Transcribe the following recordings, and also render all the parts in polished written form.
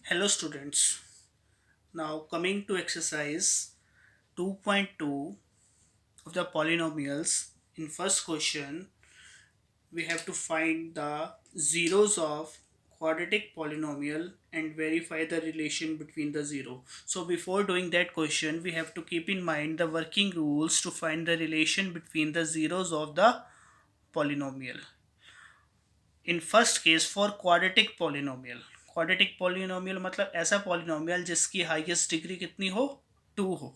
Hello students. Now coming to exercise 2.2 of the polynomials. In first question, we have to find the zeros of quadratic polynomial and verify the relation between the zero. So before doing that question, we have to keep in mind the working rules to find the relation between the zeros of the polynomial. In first case for quadratic polynomial मतलब ऐसा polynomial जिसकी highest degree कितनी हो 2 हो।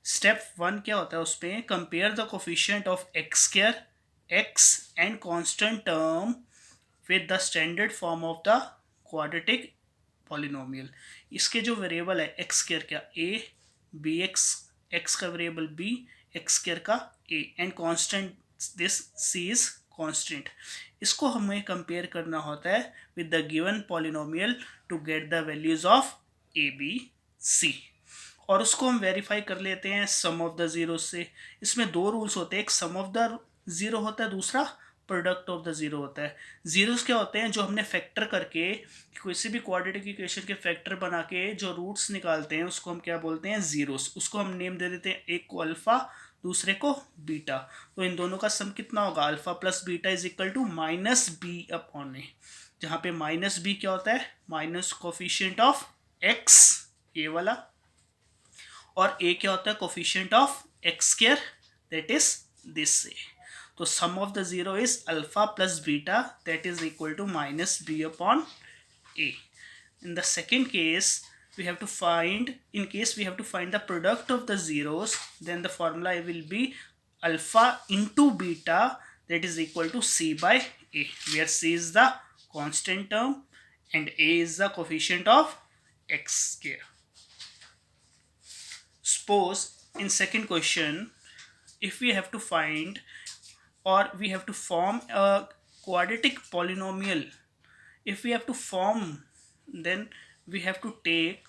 Step 1 क्या होता है उसमें compare the coefficient of x square x and constant term with the standard form of the quadratic polynomial. इसके जो वेरिएबल है एक्स स्क्वायर का ए बी एक्स एक्स का वेरिएबल बी एक्स स्क्वायर का a and constant this c is constant. इसको हमें कंपेयर करना होता है with the given polynomial to get the values of a b c और उसको हम वेरीफाई कर लेते हैं सम ऑफ द जीरो से। इसमें दो रूल्स होते हैं, एक सम ऑफ द ज़ीरो होता है, दूसरा प्रोडक्ट ऑफ द ज़ीरो होता है। ज़ीरोस क्या होते हैं जो हमने फैक्टर करके किसी भी क्वाड्रेटिक इक्वेशन के फैक्टर बना के जो रूट्स निकालते हैं उसको हम क्या बोलते हैं ज़ीरोस। उसको हम नेम दे देते हैं, एक को अल्फ़ा दूसरे को बीटा। तो इन दोनों का सम कितना होगा, alpha plus beta is equal to minus B upon A, जहाँ पे माइनस बी क्या होता है minus coefficient of X A वाला और ए क्या होता है coefficient of x square that is this A. तो sum of the zero is alpha plus beta that is equal to minus B upon a. In the second case, we have to find, in case we have to find the product of the zeros, then the formula will be alpha into beta that is equal to c by a, where c is the constant term and a is the coefficient of x square. Suppose in second question, if we have to find or we have to form a quadratic polynomial, if we have to form, then we have to take,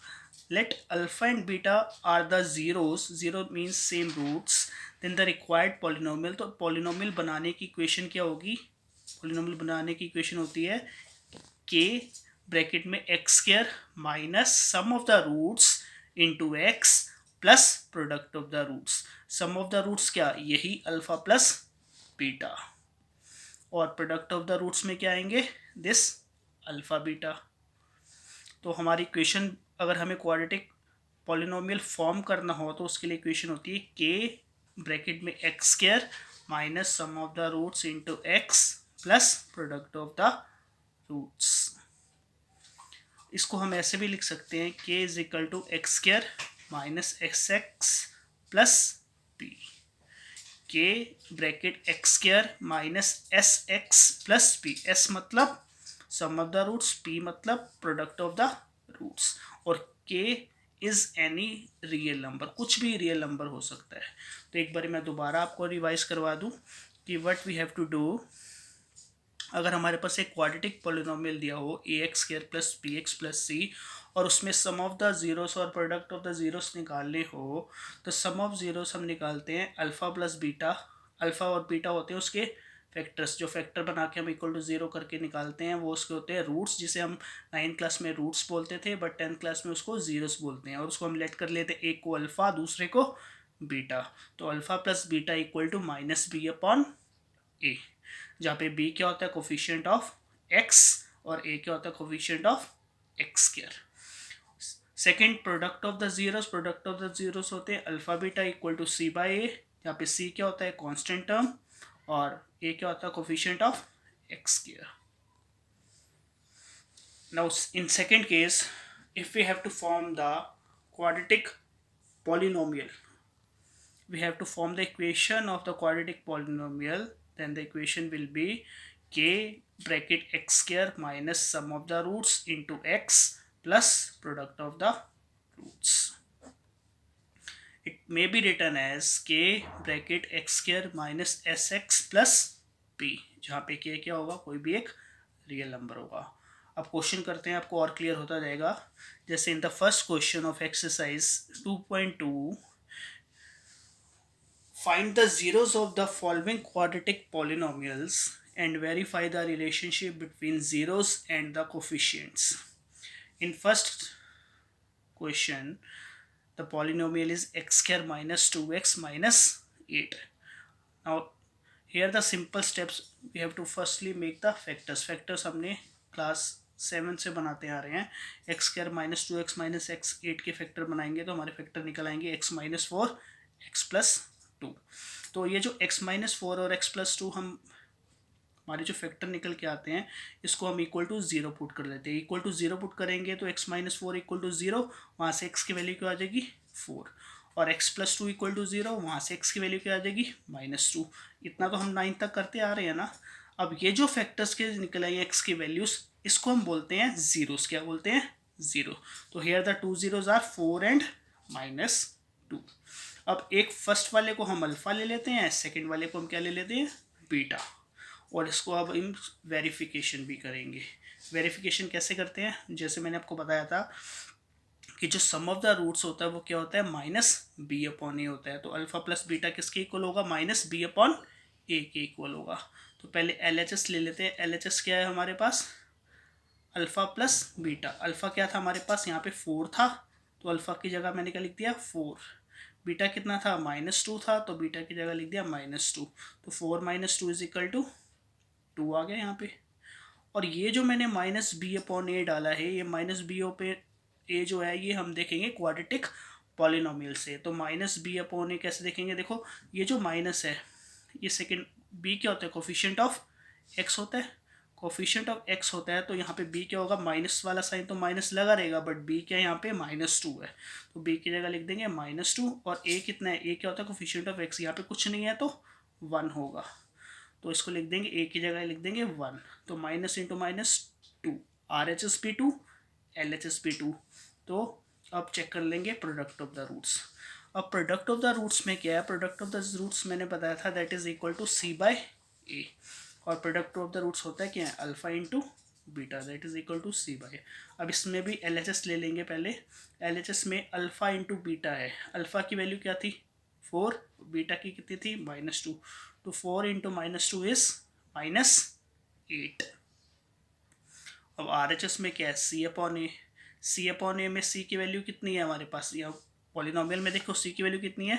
let alpha and beta are the zeros, zero means same roots, then the required polynomial। तो polynomial बनाने की equation क्या होगी, polynomial बनाने की equation होती है k bracket में x square minus sum of the roots into x plus product of the roots. Sum of the roots क्या, यही अल्फा प्लस बीटा, और प्रोडक्ट ऑफ द रूट्स में क्या आएंगे दिस अल्फा बीटा। तो हमारी इक्वेशन, अगर हमें क्वाड्रेटिक पॉलिनोमियल फॉर्म करना हो तो उसके लिए इक्वेशन होती है के ब्रैकेट में x square minus sum of the roots into x plus product of the roots. इसको हम ऐसे भी लिख सकते हैं K is equal to X square minus X X plus P, K bracket X square minus S x plus P, S मतलब sum of the roots, P मतलब product of the roots, और K is any real number, कुछ भी real number हो सकता है। तो एक बार मैं दोबारा आपको रिवाइज करवा दूं कि what we have to do. अगर हमारे पास एक क्वाड्रेटिक पॉलिनोमियल दिया हो A X square plus B X plus C और उसमें सम ऑफ द जीरोस और प्रोडक्ट ऑफ द जीरोस निकालने हो, तो सम ऑफ जीरोस हम निकालते हैं अल्फ़ा प्लस बीटा। अल्फ़ा और बीटा होते हैं उसके फैक्टर्स, जो फैक्टर बना के हम इक्वल टू ज़ीरो करके निकालते हैं वो उसके होते हैं रूट्स, जिसे हम 9th क्लास में रूट्स बोलते थे बट 10th क्लास में उसको जीरोस बोलते हैं, और उसको हम लेट कर लेते हैं एक को अल्फ़ा दूसरे को बीटा। तो alpha plus beta equal to minus B upon A, जहाँ पे b क्या होता है कोफिशिएंट ऑफ x और a क्या होता है coefficient of x square. Second product of the zeros होते हैं alpha beta equal to C by A, जहाँ पे c क्या होता है कांस्टेंट टर्म और a क्या होता है coefficient of x square. Now in second case, if we have to form the quadratic polynomial, we have to form the equation of the quadratic polynomial, then the equation will be k bracket x square minus sum of the roots into x plus product of the roots. It may be written as k bracket x square minus sx plus p, जहाँ पे k क्या होगा, कोई भी एक real number होगा। अब question करते हैं, आपको और क्लियर होता जाएगा। जैसे in the first question of exercise 2.2, find the zeros of the following quadratic polynomials and verify the relationship between zeros and the coefficients. In first question, the polynomial is x square minus 2x minus 8. Now here the simple steps, we have to firstly make the factors हमने class 7 से बनाते आ रहे हैं. X square minus 2x minus x 8 के factor बनाएंगे तो हमारे factor निकल आएंगे x माइनस 4 एक्स प्लस 2. तो ये जो x माइनस 4 और x प्लस 2 हम हमारे जो फैक्टर निकल के आते हैं इसको हम इक्वल टू 0 पुट कर देते हैं. इक्वल टू 0 पुट करेंगे तो x माइनस 4 इक्वल टू 0, वहाँ से x की वैल्यू क्या आ जाएगी 4, और x प्लस 2 इक्वल टू 0, वहाँ से x की वैल्यू क्या आ जाएगी माइनस 2. इतना तो हम 9 तक करते आ रहे हैं ना. अब ये जो फैक्टर्स के निकल आए x की वैल्यूज, इसको हम बोलते हैं जीरोस. क्या बोलते हैं? जीरो. तो here the two zeros are 4 and minus 2. अब एक फर्स्ट वाले को हम अल्फा ले लेते हैं, सेकेंड वाले को हम क्या ले लेते हैं बीटा, और इसको अब हम वेरिफिकेशन भी करेंगे. वेरिफिकेशन कैसे करते हैं? जैसे मैंने आपको बताया था कि जो सम ऑफ द रूट्स होता है वो क्या होता है माइनस बी अपॉन ए होता है. तो अल्फा प्लस बीटा किसके इक्वल होगा? माइनस बी अपॉन ए के इक्वल होगा. तो पहले एल एच एस ले लेते हैं. एल एच एस क्या है हमारे पास? Alpha plus beta. अल्फा क्या था हमारे पास? यहाँ पे 4 था, तो अल्फा की जगह मैंने क्या लिख दिया 4. बीटा कितना था? माइनस 2 था, तो बीटा की जगह लिख दिया माइनस 2. तो 4 माइनस 2 इज इक्वल टू 2 आ गया यहाँ पे. और ये जो मैंने माइनस बी अपॉन ए डाला है, ये माइनस बी पे ए जो है ये हम देखेंगे क्वाड्रेटिक पॉलिनोमियल से. तो माइनस बी अपॉन ए कैसे देखेंगे? देखो ये जो माइनस है ये सेकेंड बी क्या होता है? कोफिशिएंट ऑफ एक्स होता है. कोफिशिएंट ऑफ एक्स होता है तो यहाँ पे बी क्या होगा? माइनस वाला साइन तो माइनस लगा रहेगा, बट बी क्या है यहाँ पे माइनस 2 है, तो बी की जगह लिख देंगे माइनस 2. और ए कितना है? ए क्या होता है? Coefficient of x. यहाँ पे कुछ नहीं है तो 1 होगा, तो इसको लिख देंगे ए की जगह लिख देंगे 1. तो minus into minus 2, are H S P 2, L H S P 2. तो अब चेक कर लेंगे प्रोडक्ट ऑफ द रूट्स. अब प्रोडक्ट ऑफ द रूट्स में क्या है? प्रोडक्ट ऑफ द रूट्स मैंने बताया था that is equal to C by A, और प्रोडक्ट ऑफ द रूट्स होता है क्या है? Alpha into beta that is equal to C by. अब इसमें भी एल एच एस ले लेंगे पहले. एल एच एस में अल्फा इंटू बीटा है. अल्फा की वैल्यू क्या थी? 4. बीटा की कितनी थी? माइनस 2. तो 4 इंटू माइनस 2 इज माइनस 8. अब आर एच एस में क्या है? सी अपॉन ए. सी अपॉन ए में सी की वैल्यू कितनी है हमारे पास? यहाँ पॉलिनोमियल में देखो सी की वैल्यू कितनी है?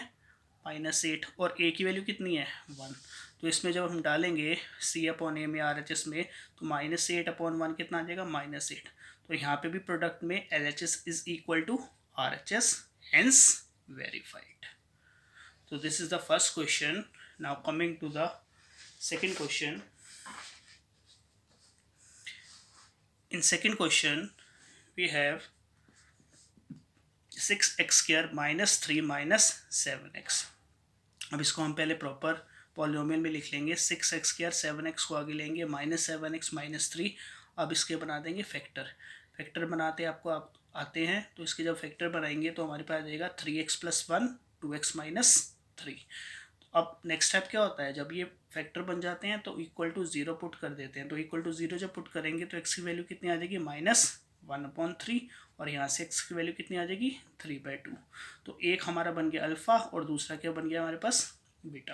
-8. और ए की वैल्यू कितनी है? 1. तो इसमें जब हम डालेंगे सी अपॉन ए में आर एच एस में, तो -8 अपॉन 1 कितना आ जाएगा? -8. तो यहाँ पे भी प्रोडक्ट में L H S is equal to R H S, hence verified. So this is the first question. Now coming to the second question. In second question we have 6x square minus 3 minus 7x. अब इसको हम पहले proper polynomial में लिख लेंगे. 6x square 7x को आगे लेंगे, माइनस 7x माइनस 3. अब इसके बना देंगे फैक्टर. फैक्टर बनाते आपको आते हैं, तो इसके जब फैक्टर बनाएंगे तो हमारे पास आ जाएगा 3x प्लस 1 2x माइनस 3. अब नेक्स्ट स्टेप क्या होता है? जब ये फैक्टर बन जाते हैं तो इक्वल टू 0 पुट कर देते हैं. तो इक्वल टू 0 जब पुट करेंगे तो x की वैल्यू कितनी आ जाएगी? -1/3. और यहाँ से x की वैल्यू कितनी आ जाएगी? 3/2. तो एक हमारा बन गया अल्फ़ा और दूसरा क्या बन गया हमारे पास? बीटा.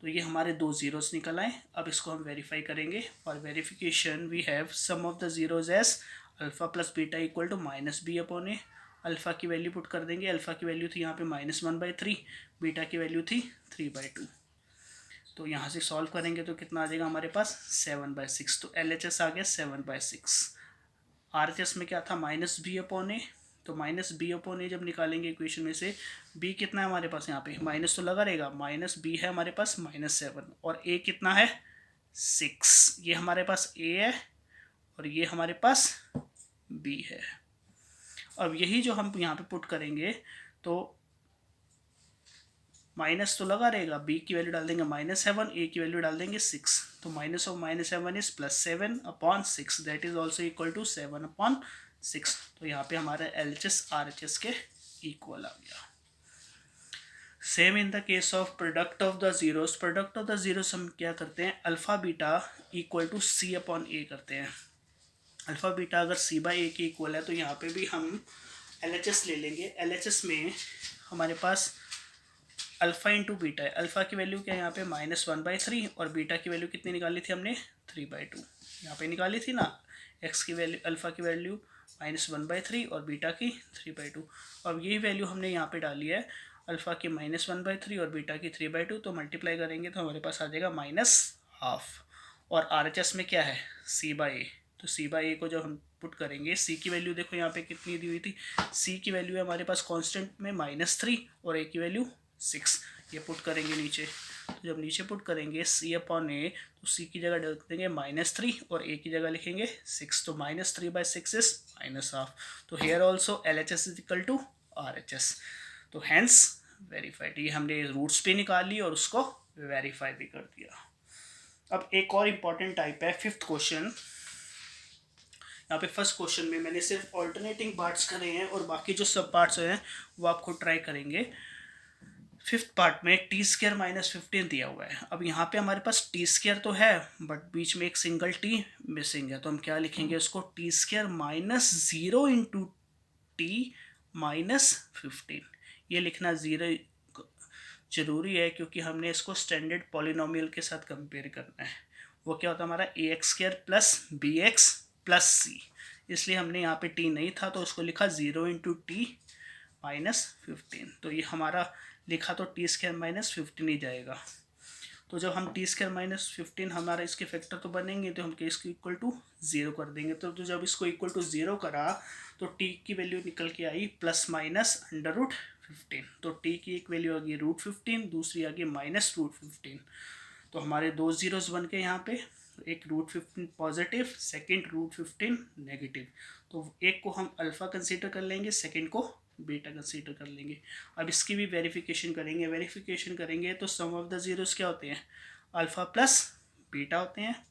तो ये हमारे दो जीरोस निकल आए. अब इसको हम वेरीफाई करेंगे. For verification we have sum of the zeros as alpha plus beta equal to minus B upon a. Alpha की वैल्यू पुट कर देंगे. अल्फ़ा की वैल्यू थी यहाँ पे -1/3, बीटा की वैल्यू थी 3/2. तो यहाँ से सॉल्व करेंगे तो कितना आ जाएगा हमारे पास? 7/6. तो एल एच एस आ गया 7/6. आर एच एस में क्या था? माइनस बी अपॉन ए. तो माइनस बी अपॉन ए जब निकालेंगे इक्वेशन में से, बी कितना है हमारे पास? यहाँ पे माइनस तो लगा रहेगा, माइनस बी है हमारे पास -7, और ए कितना है? 6. ये हमारे पास ए है और ये हमारे पास बी है. अब यही जो हम यहाँ पे पुट करेंगे तो माइनस तो लगा रहेगा, बी की वैल्यू डाल देंगे -7, ए की वैल्यू डाल देंगे 6. तो minus of -7 is +7/6 that is also equal to 7/6. तो यहाँ पे हमारा L H S R H S के इक्वल आ गया. Same in the case of product of the zeros. Product of the zeros हम क्या करते हैं? Alpha beta equal to C upon A करते हैं. अल्फ़ा बीटा अगर सी बाई ए के इक्वल है तो यहाँ पे भी हम एल एच एस ले लेंगे. एल एच एस में हमारे पास अल्फ़ा इंटू बीटा है. अल्फ़ा की वैल्यू क्या है यहाँ पे? -1/3, और बीटा की वैल्यू कितनी निकाली थी हमने? 3/2. यहाँ पे निकाली थी ना. एक्स की वैल्यू, अल्फ़ा की वैल्यू -1/3 और बीटा की 3/2। अब यही वैल्यू हमने यहाँ पे डाली है, अल्फ़ा की -1/3 और बीटा की 3/2, तो मल्टीप्लाई करेंगे तो हमारे पास आ जाएगा -1/2। और RHS में क्या है, C/A। तो C/A को जब हम पुट करेंगे, C की वैल्यू देखो यहाँ पे कितनी दी हुई थी, C की वैल्यू है हमारे पास कांस्टेंट में -3 और A की वैल्यू 6। ये पुट करेंगे नीचे, तो जब नीचे पुट करेंगे C/A, तो C की जगह रख देंगे -3 और A की जगह लिखेंगे 6, तो -3/6 इज -1/2। तो here also LHS is equal to RHS, तो हैंस वेरीफाइड। ये हमने रूट्स पे निकाल ली और उसको वेरीफाई भी कर दिया। अब एक और इम्पॉर्टेंट टाइप है, फिफ्थ क्वेश्चन। यहाँ पे फर्स्ट क्वेश्चन में मैंने सिर्फ ऑल्टरनेटिंग पार्ट्स करे हैं और बाकी जो सब पार्ट्स हैं वो आपको ट्राई करेंगे। फिफ्थ पार्ट में t² -15 दिया हुआ है। अब यहाँ पे हमारे पास t² तो है बट बीच में एक सिंगल t मिसिंग है, तो हम क्या लिखेंगे उसको, t² -0 इंटू t -15। ये लिखना ज़ीरो ज़रूरी है क्योंकि हमने इसको स्टैंडर्ड पॉलिनोमियल के साथ कंपेयर करना है। वो क्या होता है हमारा ax² plus bx plus c, इसलिए हमने यहाँ पे t नहीं था तो उसको लिखा 0 इंटू t -15। तो ये हमारा लिखा तो t² -15 ही जाएगा। तो जब हम t² -15 हमारा इसके फैक्टर तो बनेंगे तो हम इसको इक्वल टू 0 कर देंगे। तो जब इसको इक्वल टू 0 करा तो t की वैल्यू निकल के आई ±√15। तो t की एक वैल्यू आ गई √15, दूसरी आ गई -√15। तो हमारे दो जीरोस बन के यहाँ पे, एक √15 पॉजिटिव, सेकेंड √15 नेगेटिव। तो एक को हम अल्फ़ा कंसीडर कर लेंगे, सेकेंड को बीटा कंसीडर कर लेंगे। अब इसकी भी वेरिफिकेशन करेंगे तो सम ऑफ द जीरोस क्या होते हैं, अल्फ़ा प्लस बीटा होते हैं,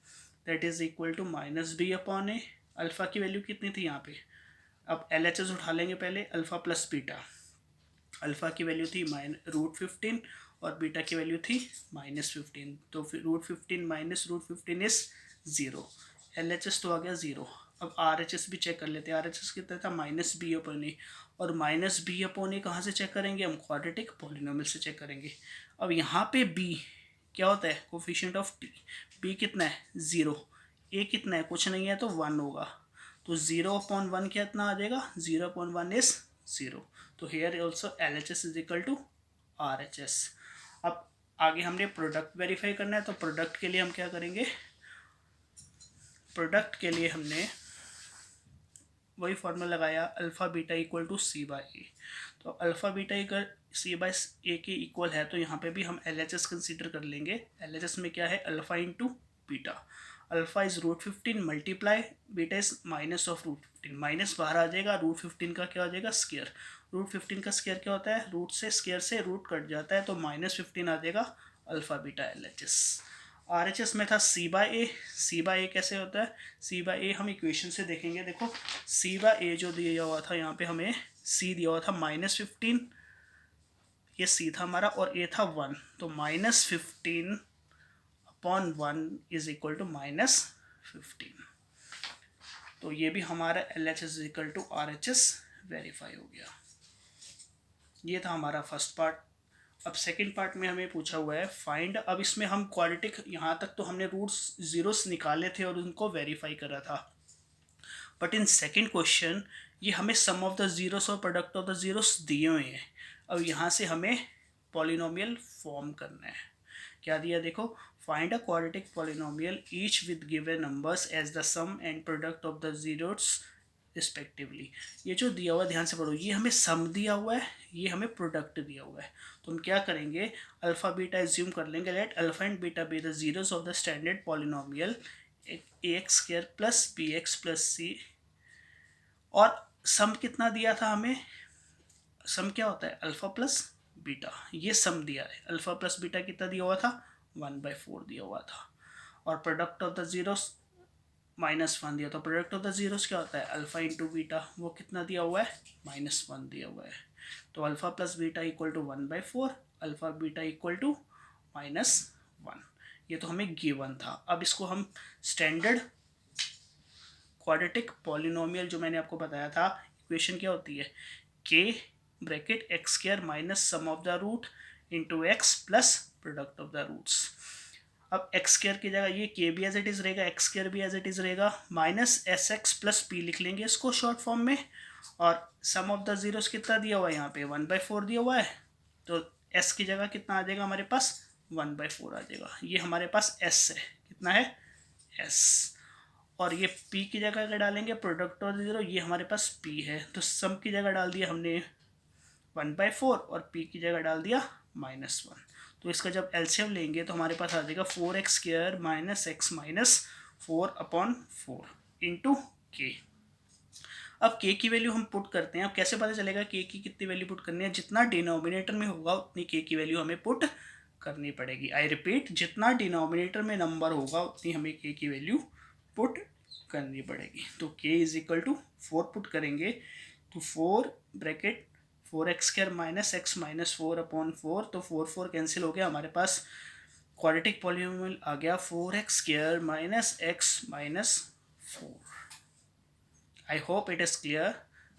that is equal to -b/a। Alpha की वैल्यू कितनी थी यहाँ पे, अब LHS उठा लेंगे पहले, अल्फ़ा प्लस बीटा। अल्फ़ा की वैल्यू थी √15 और बीटा की वैल्यू थी -15, तो फिर √15 -√15 इज 0। LHS तो आ गया 0। अब RHS भी चेक कर लेते हैं। RHS कितना था, -b/a, और -b/a कहाँ से चेक करेंगे हम, क्वाड्रेटिक पॉलिनोमियल से चेक करेंगे। अब यहाँ पे b क्या होता है, कोफिशिएंट ऑफ t। b कितना है 0, a कितना है कुछ नहीं है तो 1 होगा, तो 0/1 कितना आ जाएगा, 0/1 इज 0। तो here also LHS is equal to RHS। अब आगे हमने प्रोडक्ट वेरीफाई करना है, तो प्रोडक्ट के लिए हम क्या करेंगे, प्रोडक्ट के लिए हमने वही फॉर्मूला लगाया, alpha beta equal to c/a। तो अल्फ़ा बीटा अगर c/a के इक्वल है तो यहाँ पे भी हम LHS कंसीडर कर लेंगे। LHS में क्या है, alpha into beta. Alpha is √15 multiply beta is -√15, minus बाहर आ जाएगा, √15 का क्या हो जाएगा, स्क्वायर। √15 का स्क्वायर क्या होता है, रूट से स्क्वायर से रूट कट जाता है, तो -15 आ जाएगा अल्फ़ा बीटा LHS। RHS में था c/a। c/a कैसे होता है, c/a हम इक्वेशन से देखेंगे। देखो c/a जो दिया हुआ था यहाँ पे हमें c दिया हुआ था -15, ये c था हमारा और a था 1, तो -15/1 इज इक्वल टू -15। तो ये भी हमारा LHS is equal to RHS verify हो गया। ये था हमारा फर्स्ट पार्ट। अब सेकंड पार्ट में हमें पूछा हुआ है फाइंड। अब इसमें हम क्वाड्रेटिक, यहाँ तक तो हमने रूट्स जीरोस निकाले थे और उनको वेरीफाई करा था, बट इन सेकंड क्वेश्चन ये हमें सम ऑफ द जीरोस और प्रोडक्ट ऑफ द जीरोस दिए हुए हैं। अब यहाँ से हमें पॉलिनोमियल फॉर्म करना है। क्या दिया देखो, find a quadratic polynomial each with given numbers as the sum and product of the zeros respectively. ये जो दिया हुआ है ध्यान से पढ़ो, ये हमें सम दिया हुआ है, ये हमें प्रोडक्ट दिया हुआ है। तो हम क्या करेंगे, अल्फ़ा बीटा एज्यूम कर लेंगे, late alpha and beta be the zeros of the standard polynomial ax² plus bx plus c। और सम कितना दिया था हमें, सम क्या होता है, अल्फ़ा प्लस बीटा, ये सम दिया है। अल्फ़ा प्लस बीटा कितना दिया हुआ था, 1/4 दिया हुआ था। और प्रोडक्ट ऑफ द जीरोस -1 दिया, तो प्रोडक्ट ऑफ द जीरोस क्या होता है, अल्फ़ा इंटू बीटा, वो कितना दिया हुआ है, -1 दिया हुआ है। तो alpha plus beta equal to 1/4, alpha beta equal to -1। ये तो हमें गिवन था। अब इसको हम स्टैंडर्ड क्वाड्रेटिक पॉलिनोमियल जो मैंने आपको बताया था, इक्वेशन क्या होती है, k bracket x² minus sum of the root into x plus product of the roots. अब एक्स स्क्र की जगह ये के भी एज इट इज़ रहेगा, एक्स स्क्र भी एज इट इज़ रहेगा, minus S x plus p लिख लेंगे इसको शॉर्ट फॉर्म में। और सम ऑफ द जीरोस कितना दिया हुआ है यहाँ पे 1/4 दिया हुआ है, तो एस की जगह कितना आ जाएगा हमारे पास 1/4 आ जाएगा। ये हमारे पास एस है, कितना है एस। और ये p की जगह अगर डालेंगे प्रोडक्ट ऑफ जीरो, ये हमारे पास p है, तो सम की जगह डाल दिया हमने 1/4 और p की जगह डाल दिया -1। तो इसका जब एलसीएम लेंगे तो हमारे पास आ जाएगा 4x² minus x minus 4/4 into के। अब के की वैल्यू हम पुट करते हैं। अब कैसे पता चलेगा के की कितनी वैल्यू पुट करनी है? जितना डिनोमिनेटर में होगा उतनी के की वैल्यू हमें पुट करनी पड़ेगी। आई रिपीट, जितना डिनोमिनेटर में नंबर होगा उतनी हमें के की वैल्यू पुट करनी पड़ेगी। तो के इज इक्वल टू 4 पुट करेंगे तो 4 bracket 4x² minus x minus 4/4, तो 4 कैंसिल हो गया, हमारे पास क्वाड्रेटिक पॉलीनोमियल आ गया 4x² minus x minus 4। I hope it is clear.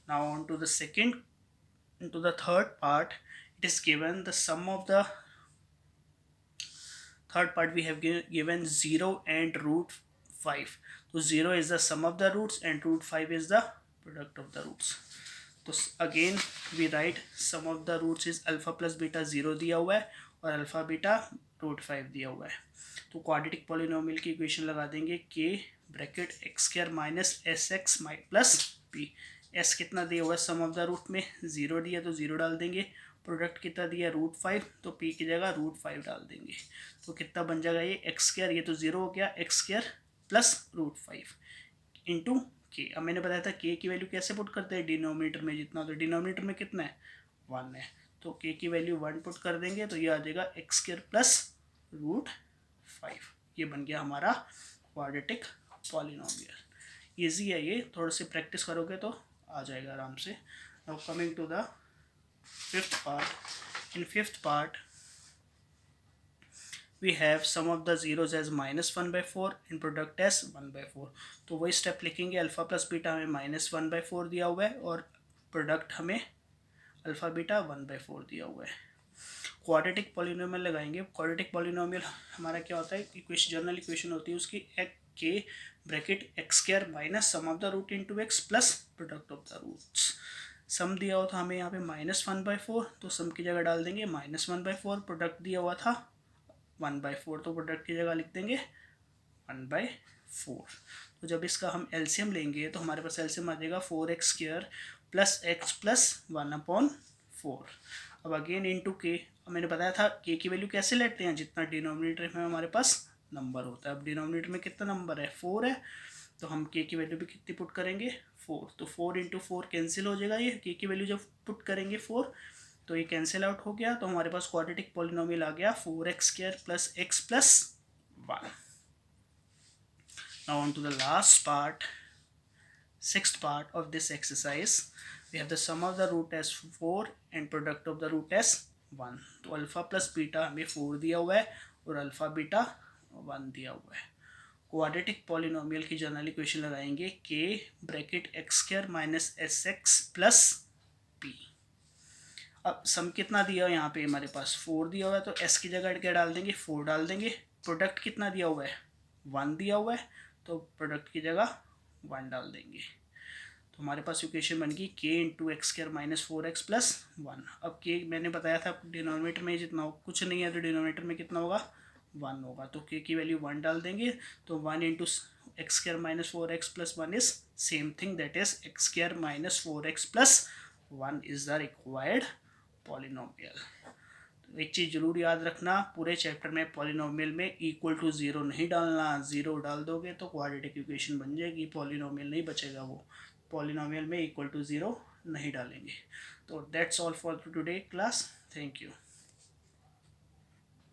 Now on to the third part. It is given the sum of the third part. We have given 0 and √5. So 0 is the sum of the roots and √5 is the product of the roots. तो again we write sum of the roots is alpha plus beta 0 दिया हुआ है और alpha beta √5 दिया हुआ है। तो quadratic polynomial की इक्वेशन लगा देंगे के bracket x² minus S x plus P. S कितना दिया हुआ है सम ऑफ द रूट में 0 दिया तो 0 डाल देंगे, प्रोडक्ट कितना दिया √5 तो p की जगह √5 डाल देंगे। तो कितना बन जाएगा ये x², ये तो 0 हो गया, x² प्लस √5 इंटू के। अब मैंने बताया था के की वैल्यू कैसे पुट करते हैं, डिनोमिनेटर में जितना, तो डिनोमिनेटर में कितना है 1 है, तो के की वैल्यू 1 पुट कर देंगे तो ये आ जाएगा x² प्लस √5। ये बन गया हमारा क्वाड्रेटिक पॉलिनोमियल। इजी है ये, थोड़ा सी प्रैक्टिस करोगे तो आ जाएगा आराम से। Now coming to the fifth part. In fifth part we have sum of the zeros as -1/4 and product as 1/4। तो वही स्टेप लिखेंगे, अल्फ़ा प्लस बीटा हमें -1/4 दिया हुआ है और प्रोडक्ट हमें अल्फ़ा बीटा 1/4 दिया हुआ है। क्वाड्रेटिक पॉलिनोमियल लगाएंगे। क्वाड्रेटिक पॉलिनोमियल हमारा क्या होता है, इक्वेशन जनरल इक्वेशन होती है उसकी K bracket x² minus sum of the root into x plus product of the roots. Sum दिया हुआ था हमें यहाँ पे -1/4, तो सम की जगह डाल देंगे -1/4, प्रोडक्ट दिया हुआ था 1/4, तो प्रोडक्ट की जगह लिख देंगे 1/4। तो जब इसका हम एलसीएम लेंगे तो हमारे पास एलसीएम आ जाएगा 4x² प्लस एक्स प्लस 1/4। अब अगेन इंटू के। मैंने बताया था के की वैल्यू कैसे लेते हैं, जितना डिनोमिनेटर में हमारे पास नंबर होता है। अब डिनोमिनेटर में कितना नंबर है 4 है, तो हम के की वैल्यू भी कितनी पुट करेंगे 4, तो 4 इंटू 4 कैंसिल हो जाएगा। ये के की वैल्यू जब पुट करेंगे 4 तो ये कैंसिल आउट हो गया, तो हमारे पास क्वाड्रेटिक पॉलिनोमियल आ गया 4x² plus x plus 1। Now on to the last part, sixth part of this exercise. We have the sum of the root as 4 and product of the root as 1। तो alpha plus beta हमें 4 दिया हुआ है और alpha beta 1 दिया हुआ है। Quadratic polynomial की जनरल इक्वेशन लगाएंगे के bracket x² minus S x plus P. अब सम कितना दिया है यहाँ पे हमारे पास 4 दिया हुआ है, तो s की जगह क्या डाल देंगे 4 डाल देंगे। प्रोडक्ट कितना दिया हुआ है 1 दिया हुआ है, तो प्रोडक्ट की जगह 1 डाल देंगे। तो हमारे पास इक्वेशन बन गई के into x² minus 4x plus 1। अब के मैंने बताया था डिनोमिनेटर में जितना हो, कुछ नहीं है तो डिनोमिनेटर में कितना होगा 1 होगा, तो के की वैल्यू 1 डाल देंगे। तो 1 into x² minus 4x plus 1 is same thing, that is x² minus 4x plus 1 is the required polynomial. तो एक चीज़ जरूर याद रखना, पूरे चैप्टर में पॉलिनोमियल में इक्वल टू 0 नहीं डालना। 0 डाल दोगे तो क्वाड्रेटिक इक्वेशन बन जाएगी, पॉलिनोमियल नहीं बचेगा। वो पॉलिनोमियल में इक्वल टू 0 नहीं डालेंगे। तो that's all for today class. Thank you.